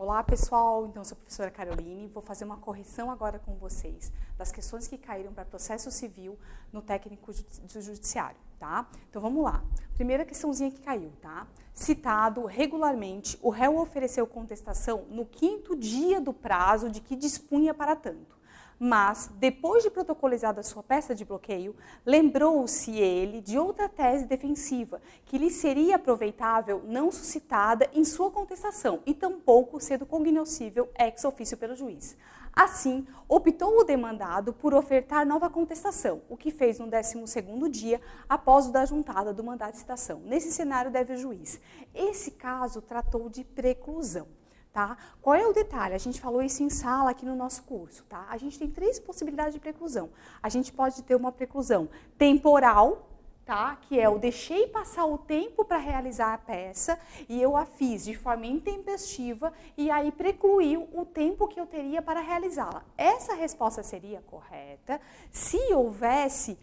Olá pessoal, então sou a professora Caroline, vou fazer uma correção agora com vocês das questões que caíram para processo civil no técnico do judiciário, tá? Então vamos lá. Primeira questãozinha que caiu, tá? Citado regularmente, o réu ofereceu contestação no 5º dia do prazo de que dispunha para tanto. Mas, depois de protocolizada sua peça de bloqueio, lembrou-se ele de outra tese defensiva, que lhe seria aproveitável não suscitada em sua contestação e tampouco sendo cognoscível ex officio pelo juiz. Assim, optou o demandado por ofertar nova contestação, o que fez no 12º dia após o da juntada do mandado de citação. Nesse cenário deve o juiz. Esse caso tratou de preclusão. Tá? Qual é o detalhe? A gente falou isso em sala aqui no nosso curso. Tá? A gente tem 3 possibilidades de preclusão. A gente pode ter uma preclusão temporal, tá? Que é eu deixei passar o tempo para realizar a peça e eu a fiz de forma intempestiva e aí precluiu o tempo que eu teria para realizá-la. Essa resposta seria correta se houvesse,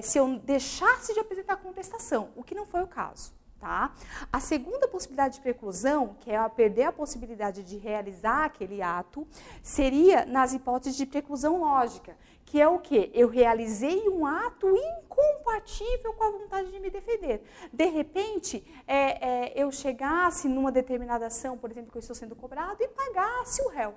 se eu deixasse de apresentar contestação, o que não foi o caso. Tá? A segunda possibilidade de preclusão, que é perder a possibilidade de realizar aquele ato, seria nas hipóteses de preclusão lógica, que é o quê? Eu realizei um ato incompatível com a vontade de me defender. De repente, eu chegasse numa determinada ação, por exemplo, que eu estou sendo cobrado, e pagasse o réu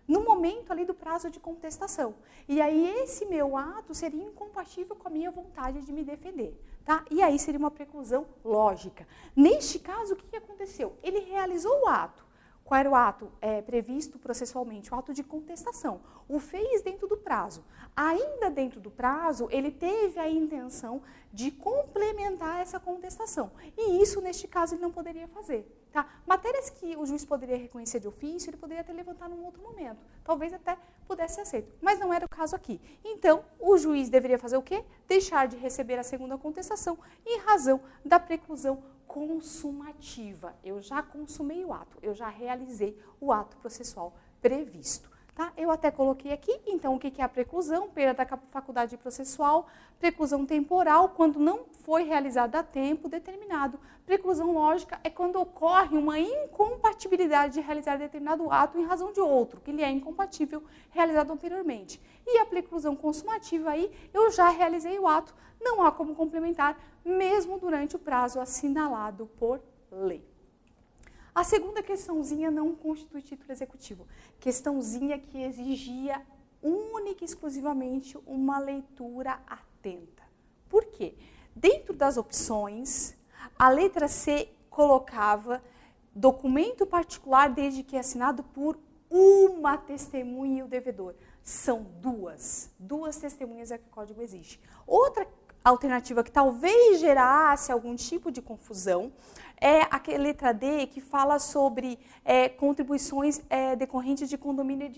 no momento ali do prazo de contestação. E aí esse meu ato seria incompatível com a minha vontade de me defender. Tá? E aí seria uma preclusão lógica. Neste caso, o que aconteceu? Ele realizou o ato. Qual era o ato previsto processualmente? O ato de contestação. O fez dentro do prazo. Ainda dentro do prazo, ele teve a intenção de complementar essa contestação. E isso, neste caso, ele não poderia fazer. Tá? Matérias que o juiz poderia reconhecer de ofício, ele poderia até levantar num outro momento. Talvez até pudesse ser aceito. Mas não era o caso aqui. Então, o juiz deveria fazer o quê? Deixar de receber a segunda contestação em razão da preclusão consumativa. Eu já consumei o ato, eu já realizei o ato processual previsto. Tá? Eu até coloquei aqui, então, o que é a preclusão? Perda da faculdade processual, preclusão temporal, quando não foi realizada a tempo determinado. Preclusão lógica é quando ocorre uma incompatibilidade de realizar determinado ato em razão de outro, que lhe é incompatível, realizado anteriormente. E a preclusão consumativa aí, eu já realizei o ato, não há como complementar, mesmo durante o prazo assinalado por lei. A segunda questãozinha não constitui título executivo. Questãozinha que exigia única e exclusivamente uma leitura atenta. Por quê? Dentro das opções, a letra C colocava documento particular desde que assinado por uma testemunha e o devedor. São duas testemunhas é que o código existe. Outra alternativa que talvez gerasse algum tipo de confusão é a letra D, que fala sobre contribuições decorrentes de condomínio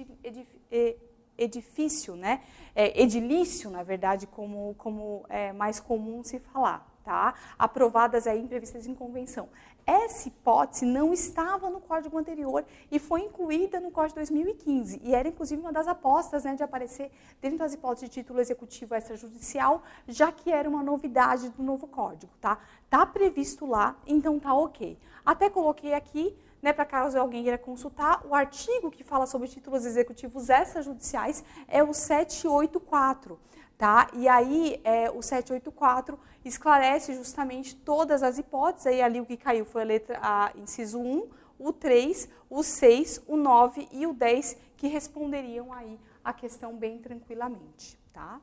edifício, né? Edilício, na verdade, como é mais comum se falar. Tá? Aprovadas aí, previstas em convenção. Essa hipótese não estava no código anterior e foi incluída no código de 2015 e era inclusive uma das apostas, né, de aparecer dentro das hipóteses de título executivo extrajudicial, já que era uma novidade do novo código. Tá previsto lá, então tá ok. Até coloquei aqui, né, para caso alguém queira consultar, o artigo que fala sobre títulos executivos extrajudiciais é o 784. Tá? E aí, o 784 esclarece justamente todas as hipóteses, aí ali o que caiu foi a letra A, inciso 1, o 3, o 6, o 9 e o 10, que responderiam aí a questão bem tranquilamente. Tá?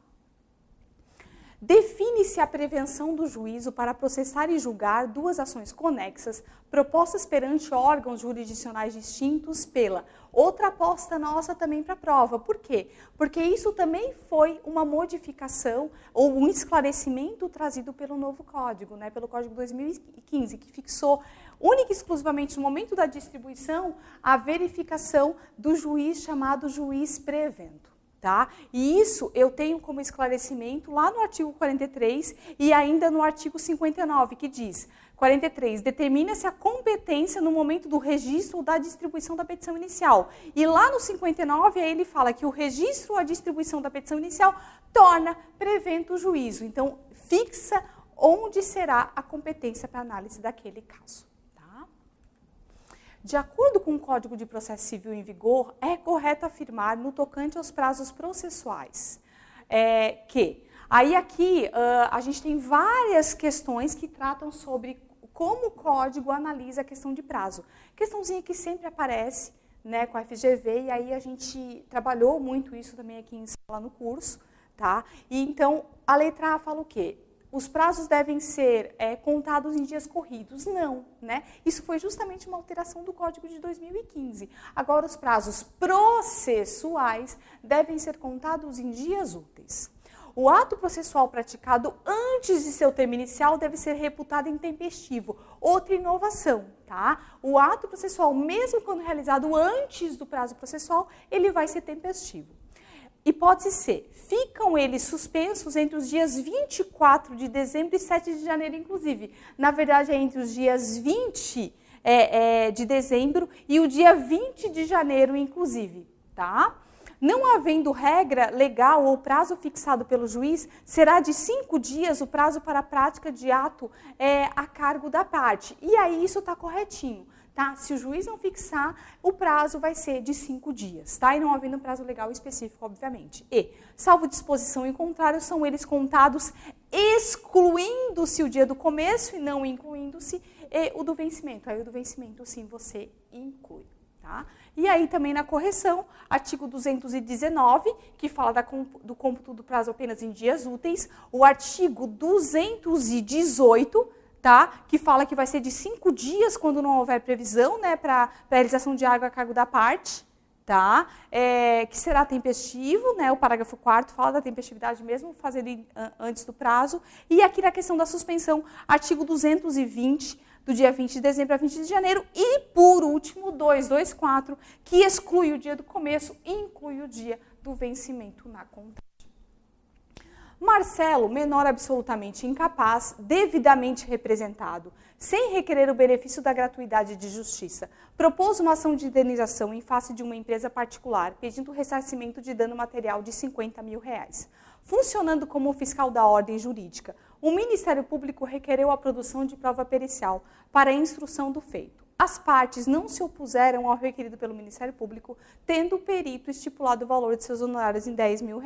Define-se a prevenção do juízo para processar e julgar duas ações conexas propostas perante órgãos jurisdicionais distintos pela outra aposta nossa também para a prova. Por quê? Porque isso também foi uma modificação ou um esclarecimento trazido pelo novo código, né, pelo Código 2015, que fixou única e exclusivamente no momento da distribuição a verificação do juiz chamado juiz prevento. Tá? E isso eu tenho como esclarecimento lá no artigo 43 e ainda no artigo 59, que diz: 43, determina-se a competência no momento do registro ou da distribuição da petição inicial. E lá no 59, aí ele fala que o registro ou a distribuição da petição inicial torna prevento o juízo. Então, fixa onde será a competência para análise daquele caso. Tá? De acordo com o Código de Processo Civil em vigor, é correto afirmar, no tocante aos prazos processuais, que aí aqui a gente tem várias questões que tratam sobre como o Código analisa a questão de prazo. Questãozinha que sempre aparece, né, com a FGV, e aí a gente trabalhou muito isso também aqui em sala no curso, tá? E então, a letra A fala o quê? Os prazos devem ser contados em dias corridos? Não, né? Isso foi justamente uma alteração do Código de 2015. Agora, os prazos processuais devem ser contados em dias úteis. O ato processual praticado antes de seu termo inicial deve ser reputado intempestivo. Outra inovação, tá? O ato processual, mesmo quando realizado antes do prazo processual, ele vai ser tempestivo. Hipótese C. Ficam eles suspensos entre os dias 24 de dezembro e 7 de janeiro, inclusive. Na verdade, é entre os dias 20 de dezembro e o dia 20 de janeiro, inclusive, tá? Não havendo regra legal ou prazo fixado pelo juiz, será de 5 dias o prazo para a prática de ato a cargo da parte. E aí isso está corretinho, tá? Se o juiz não fixar, o prazo vai ser de 5 dias, tá? E não havendo prazo legal específico, obviamente. E, salvo disposição em contrário, são eles contados excluindo-se o dia do começo e não incluindo-se o do vencimento. Aí o do vencimento, sim, você inclui, tá? E aí também na correção, artigo 219, que fala do cômputo do prazo apenas em dias úteis, o artigo 218, tá? Que fala que vai ser de 5 dias quando não houver previsão, né, para realização de água a cargo da parte, tá? Que será tempestivo, né? O parágrafo 4º fala da tempestividade mesmo, fazer antes do prazo. E aqui na questão da suspensão, artigo 220, do dia 20 de dezembro a 20 de janeiro, e, por último, 224, que exclui o dia do começo e inclui o dia do vencimento na contagem. Marcelo, menor absolutamente incapaz, devidamente representado, sem requerer o benefício da gratuidade de justiça, propôs uma ação de indenização em face de uma empresa particular, pedindo ressarcimento de dano material de R$50 mil. Funcionando como fiscal da ordem jurídica, o Ministério Público requereu a produção de prova pericial para a instrução do feito. As partes não se opuseram ao requerido pelo Ministério Público, tendo o perito estipulado o valor de seus honorários em R$10 mil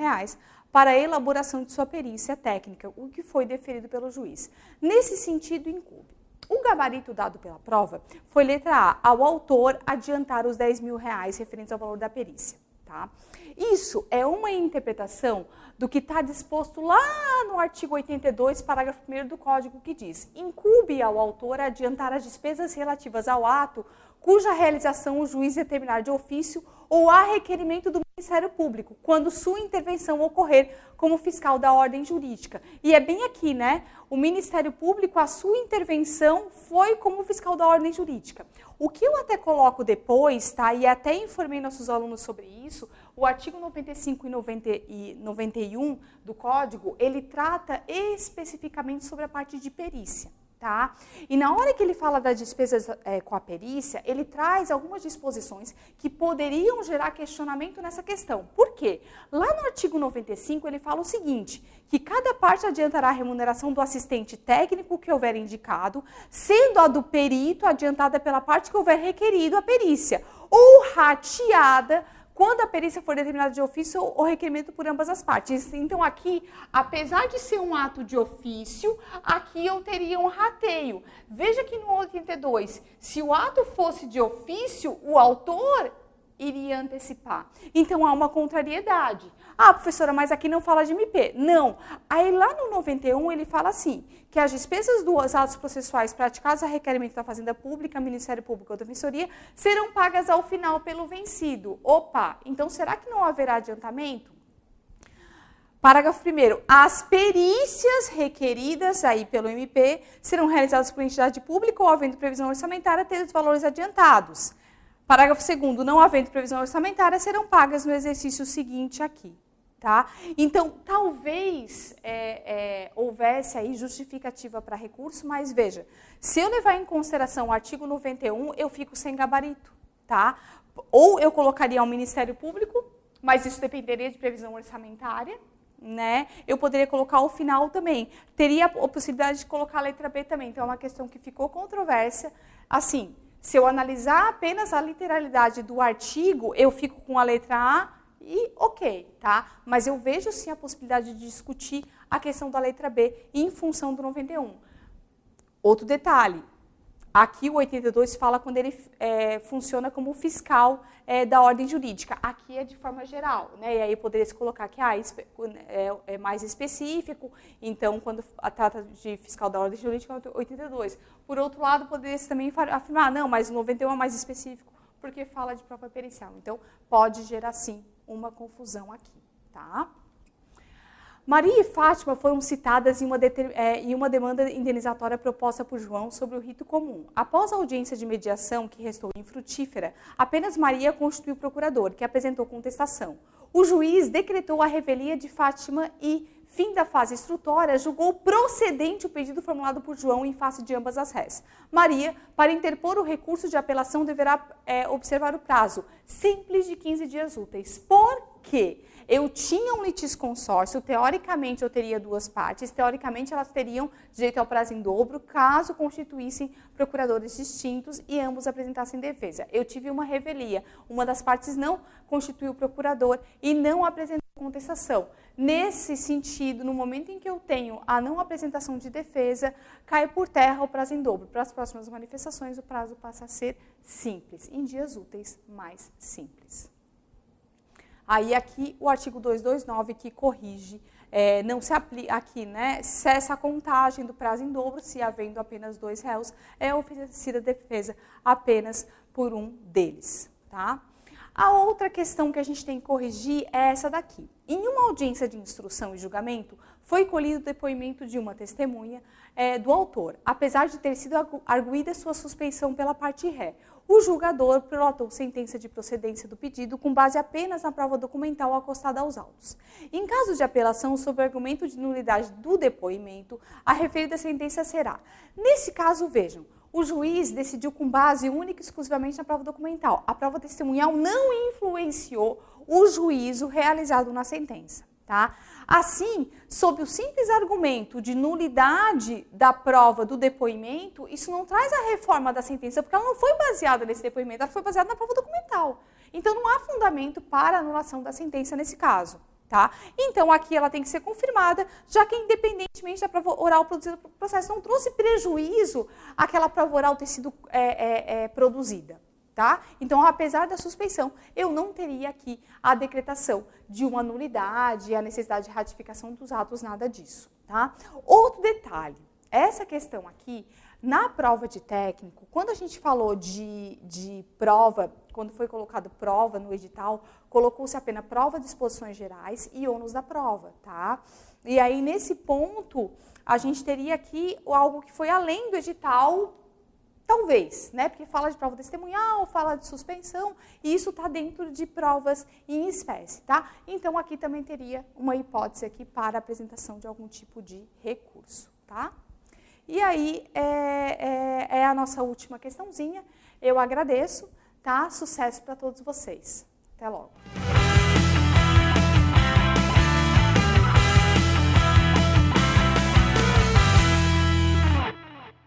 para a elaboração de sua perícia técnica, o que foi deferido pelo juiz. Nesse sentido, incube. O gabarito dado pela prova foi letra A, ao autor adiantar os R$10 mil referentes ao valor da perícia. Tá? Isso é uma interpretação do que está disposto lá no artigo 82, parágrafo 1º do Código, que diz: incube ao autor adiantar as despesas relativas ao ato cuja realização o juiz determinar de ofício ou a requerimento do Ministério Público, quando sua intervenção ocorrer como fiscal da ordem jurídica. E é bem aqui, né? O Ministério Público, a sua intervenção foi como fiscal da ordem jurídica. O que eu até coloco depois, tá? E até informei nossos alunos sobre isso, o artigo 95 e 91 do Código, ele trata especificamente sobre a parte de perícia. Tá? E na hora que ele fala das despesas com a perícia, ele traz algumas disposições que poderiam gerar questionamento nessa questão. Por quê? Lá no artigo 95 ele fala o seguinte, que cada parte adiantará a remuneração do assistente técnico que houver indicado, sendo a do perito adiantada pela parte que houver requerido a perícia, ou rateada quando a perícia for determinada de ofício ou requerimento por ambas as partes. Então, aqui, apesar de ser um ato de ofício, aqui eu teria um rateio. Veja que no 82, se o ato fosse de ofício, o autor iria antecipar. Então, há uma contrariedade. Ah, professora, mas aqui não fala de MP. Não. Aí, lá no 91, ele fala assim, que as despesas dos atos processuais praticados a requerimento da Fazenda Pública, Ministério Público ou Defensoria serão pagas ao final pelo vencido. Opa, então será que não haverá adiantamento? Parágrafo 1º. As perícias requeridas aí pelo MP serão realizadas por entidade pública ou havendo previsão orçamentária ter os valores adiantados. Parágrafo 2º. Não havendo previsão orçamentária serão pagas no exercício seguinte aqui. Tá? Então, talvez houvesse aí justificativa para recurso, mas veja, se eu levar em consideração o artigo 91, eu fico sem gabarito, tá? Ou eu colocaria ao Ministério Público, mas isso dependeria de previsão orçamentária, né? Eu poderia colocar ao final também. Teria a possibilidade de colocar a letra B também, então é uma questão que ficou controversa. Assim, Se eu analisar apenas a literalidade do artigo, eu fico com a letra A e ok, tá? Mas eu vejo sim a possibilidade de discutir a questão da letra B em função do 91. Outro detalhe, aqui o 82 fala quando ele funciona como fiscal da ordem jurídica. Aqui é de forma geral, né? E aí poderia se colocar que é mais específico, então quando trata de fiscal da ordem jurídica é 82. Por outro lado, poderia-se também afirmar, não, mas o 91 é mais específico, porque fala de prova pericial. Então, pode gerar sim uma confusão aqui, tá? Maria e Fátima foram citadas em uma demanda indenizatória proposta por João sobre o rito comum. Após a audiência de mediação, que restou infrutífera, apenas Maria constituiu o procurador, que apresentou contestação. O juiz decretou a revelia de Fátima e, fim da fase instrutória, julgou procedente o pedido formulado por João em face de ambas as réis. Maria, para interpor o recurso de apelação, deverá observar o prazo simples de 15 dias úteis. Por quê? Eu tinha um litisconsórcio, teoricamente eu teria duas partes, teoricamente elas teriam direito ao prazo em dobro, caso constituíssem procuradores distintos e ambos apresentassem defesa. Eu tive uma revelia, uma das partes não constituiu o procurador e não apresentou contestação. Nesse sentido, no momento em que eu tenho a não apresentação de defesa, cai por terra o prazo em dobro. Para as próximas manifestações, o prazo passa a ser simples, em dias úteis mais simples. Aí aqui o artigo 229 que corrige, não se aplica aqui, né? Cessa a contagem do prazo em dobro, se havendo apenas 2 réus, é oferecida defesa apenas por um deles, tá? A outra questão que a gente tem que corrigir é essa daqui. Em uma audiência de instrução e julgamento, foi colhido o depoimento de uma testemunha do autor, apesar de ter sido arguída sua suspeição pela parte ré. O julgador prolatou sentença de procedência do pedido com base apenas na prova documental acostada aos autos. Em caso de apelação sob o argumento de nulidade do depoimento, a referida sentença será. Nesse caso, vejam, o juiz decidiu com base única e exclusivamente na prova documental. A prova testemunhal não influenciou o juízo realizado na sentença, tá? Assim, sob o simples argumento de nulidade da prova do depoimento, isso não traz a reforma da sentença, porque ela não foi baseada nesse depoimento, ela foi baseada na prova documental. Então, não há fundamento para anulação da sentença nesse caso, tá? Então, aqui ela tem que ser confirmada, já que independentemente da prova oral produzida pelo processo, não trouxe prejuízo àquela prova oral ter sido produzida. Tá? Então, apesar da suspeição, eu não teria aqui a decretação de uma nulidade e a necessidade de ratificação dos atos, nada disso. Tá? Outro detalhe, essa questão aqui, na prova de técnico, quando a gente falou de prova, quando foi colocado prova no edital, colocou-se apenas prova de exposições gerais e ônus da prova. Tá? E aí, nesse ponto, a gente teria aqui algo que foi além do edital. Talvez, né? Porque fala de prova testemunhal, fala de suspensão, e isso está dentro de provas em espécie, tá? Então, aqui também teria uma hipótese aqui para a apresentação de algum tipo de recurso, tá? E aí, é a nossa última questãozinha. Eu agradeço, tá? Sucesso para todos vocês. Até logo.